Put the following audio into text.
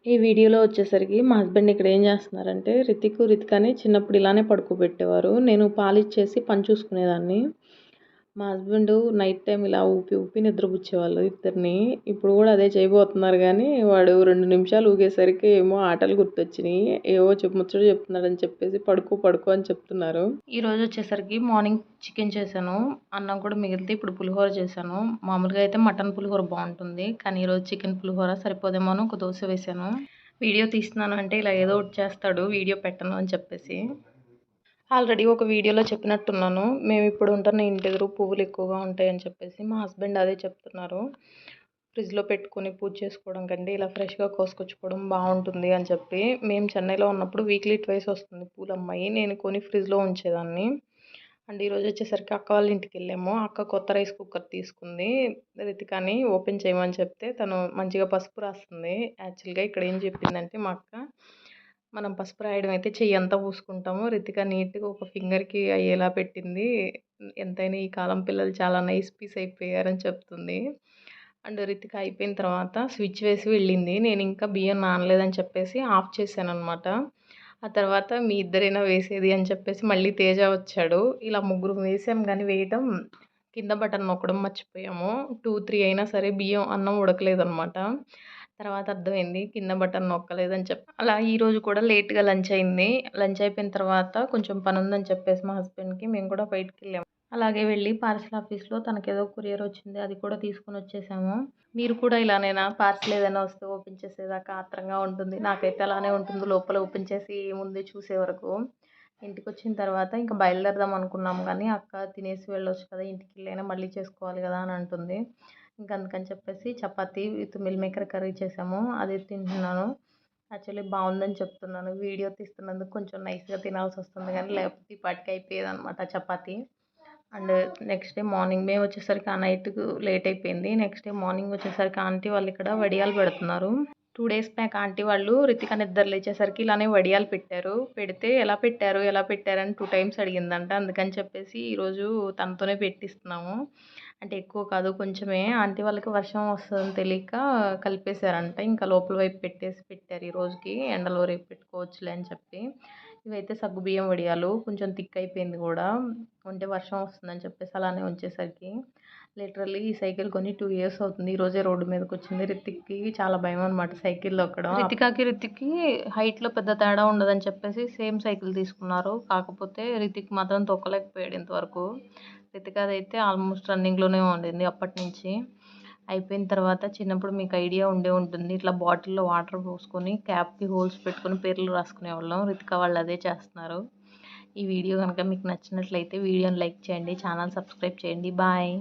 ఈ వీడియోలో వచ్చేసరికి మా హస్బెండ్ ఇక్కడ ఏం చేస్తున్నారంటే రితికాని చిన్నప్పుడు ఇలానే పడుకోబెట్టేవారు. నేను పాలిచ్చేసి పని చూసుకునేదాన్ని. మా హస్బెండ్ నైట్ టైం ఇలా ఊపి ఊపి నిద్రపుచ్చేవాళ్ళు ఇద్దరిని. ఇప్పుడు కూడా అదే చేయబోతున్నారు కానీ వాడు 2 నిమిషాలు ఊగేసరికి ఏమో ఆటలు గుర్తొచ్చినాయి. ఏవో ముచ్చట చెప్తున్నాడని చెప్పేసి పడుకో పడుకో అని చెప్తున్నారు. ఈరోజు వచ్చేసరికి మార్నింగ్ చికెన్ చేశాను. అన్నం కూడా మిగిలితే ఇప్పుడు పులిహోర చేశాను. మామూలుగా అయితే మటన్ పులిహోర బాగుంటుంది. కానీ ఈరోజు చికెన్ పులిహోర సరిపోదేమో అని ఒక దోశ వేశాను. వీడియో తీస్తున్నాను అంటే ఇలా ఏదో ఒకటి చేస్తాడు వీడియో పెట్టను అని చెప్పేసి. ఆల్రెడీ ఒక వీడియోలో చెప్పినట్టున్నాను. మేము ఇప్పుడు ఉంటున్న ఇంటి ఎదురు పువ్వులు ఎక్కువగా ఉంటాయని చెప్పేసి మా హస్బెండ్ అదే చెప్తున్నారు. ఫ్రిడ్జ్‌లో పెట్టుకొని పూజ చేసుకోవడం కంటే ఇలా ఫ్రెష్‌గా కోసుకొచ్చుకోవడం బాగుంటుంది అని చెప్పి. మేము చెన్నైలో ఉన్నప్పుడు వీక్లీ ట్వైస్ వస్తుంది పూలమ్మాయి. నేను కొని ఫ్రిడ్జ్‌లో ఉంచేదాన్ని. అండ్ ఈరోజు వచ్చేసరికి అక్క వాళ్ళ ఇంటికి వెళ్ళాము. అక్క కొత్త రైస్ కుక్కర్ తీసుకుంది. రితికాని ఓపెన్ చేయమని చెప్తే తను మంచిగా పసుపు రాస్తుంది. యాక్చువల్‌గా ఇక్కడ ఏం చెప్పిందంటే మా అక్క, మనం పసుపు రాయడం అయితే చెయ్యంతా పూసుకుంటాము. రితిక నీట్‌గా ఒక ఫింగర్‌కి అయ్యేలా పెట్టింది. ఎంతైనా ఈ కాలం పిల్లలు చాలా నైస్ పీస్ అయిపోయారని చెప్తుంది. అండ్ రితిక అయిపోయిన తర్వాత స్విచ్ వేసి వెళ్ళింది. నేను ఇంకా బియ్యం నానలేదని చెప్పేసి ఆఫ్ చేశాననమాట. ఆ తర్వాత మీ ఇద్దరైనా వేసేది అని చెప్పేసి మళ్ళీ తేజ వచ్చాడు. ఇలా ముగ్గురం వేసాం కానీ వేయటం కింద బటన్ నొక్కడం మర్చిపోయాము. 2, 3 అయినా సరే అన్నం ఉడకలేదనమాట. తర్వాత అర్థమైంది కింద బటన్ నొక్కలేదని చెప్పి. అలా ఈరోజు కూడా లేట్‌గా లంచ్ అయింది. లంచ్ అయిపోయిన తర్వాత కొంచెం పనుందని చెప్పేసి మా హస్బెండ్‌కి మేము కూడా బయటికెళ్ళాము. అలాగే వెళ్ళి పార్సెల్ ఆఫీస్‌లో తనకేదో కొరియర్ వచ్చింది. అది కూడా తీసుకొని వచ్చేసాము. మీరు కూడా ఇలానేనా? పార్సెల్ ఏదైనా వస్తే ఓపెన్ చేసేదాకా ఆత్రంగా ఉంటుంది. నాకైతే అలానే ఉంటుంది. లోపల ఓపెన్ చేసి ఏముంది చూసే వరకు. ఇంటికొచ్చిన తర్వాత ఇంకా బయలుదేరదాం అనుకున్నాం కానీ అక్క తినేసి వెళ్ళొచ్చు కదా! ఇంటికెళ్ళైనా మళ్ళీ చేసుకోవాలి కదా అని అంటుంది. ఇంక అందుకని చెప్పేసి chapati with meal maker curry చేసాము. అది తింటున్నాను. యాక్చువల్లీ బాగుందని చెప్తున్నాను. వీడియో తీస్తున్నందుకు కొంచెం నైస్‌గా తినాల్సొస్తుంది కానీ లేకపోతే ఈ పాటికి అయిపోయేదనమాట chapati. And next day morning మేము వచ్చేసరికి ఆ నైట్‌కు లేట్ అయిపోయింది. నెక్స్ట్ డే మార్నింగ్ వచ్చేసరికి ఆంటీ వాళ్ళు ఇక్కడ వడియాలు పెడుతున్నారు. 2 డేస్ బ్యాక్ ఆంటీ వాళ్ళు రితిక నిద్ర లేచేసరికి ఇలానే వడియాలు పెట్టారు. పెడితే ఎలా పెట్టారు? ఎలా పెట్టారని 2 టైమ్స్ అడిగిందంట. అందుకని చెప్పేసి ఈరోజు తనతోనే పెట్టిస్తున్నాము. అంటే ఎక్కువ కాదు కొంచెమే. ఆంటీ వాళ్ళకి వర్షం వస్తదని తెలియక కలిపేశారంట. ఇంకా లోపల వైపు పెట్టారు ఈ రోజుకి. ఎండలో రేపు పెట్టుకోవచ్చులే అని చెప్పి. ఇవైతే సగ్గుబియ్యం వడియాలు. కొంచెం థిక్ అయిపోయింది కూడా. అంటే వర్షం వస్తుందని చెప్పేసి అలానే ఉంచేసరికి. లిటరల్లీ ఈ సైకిల్ కొని 2 ఇయర్స్ అవుతుంది. ఈరోజే రోడ్డు మీదకొచ్చింది. రితిక్‌కి చాలా భయం అనమాట సైకిల్ తొక్కడం. రితిక్‌కి హైట్‌లో పెద్ద తేడా ఉండదని చెప్పేసి సేమ్ సైకిల్ తీసుకున్నారు. కాకపోతే రితిక్ మాత్రం తొక్కలేకపోయాడు ఇంతవరకు. రితికాదైతే ఆల్మోస్ట్ రన్నింగ్‌లోనే ఉండింది అప్పటినుంచి. అయిపోయిన తర్వాత చిన్నప్పుడు మీకు ఐడియా ఉండే ఉంటుంది. ఇట్లా బాటిల్‌లో వాటర్ పోసుకొని క్యాప్‌కి హోల్స్ పెట్టుకొని పేర్లు రాసుకునేవాళ్ళం. రితిక వాళ్ళు అదే చేస్తున్నారు. ఈ వీడియో కనుక మీకు నచ్చినట్లయితే వీడియోని లైక్ చేయండి. ఛానల్ సబ్స్క్రైబ్ చేయండి. బాయ్.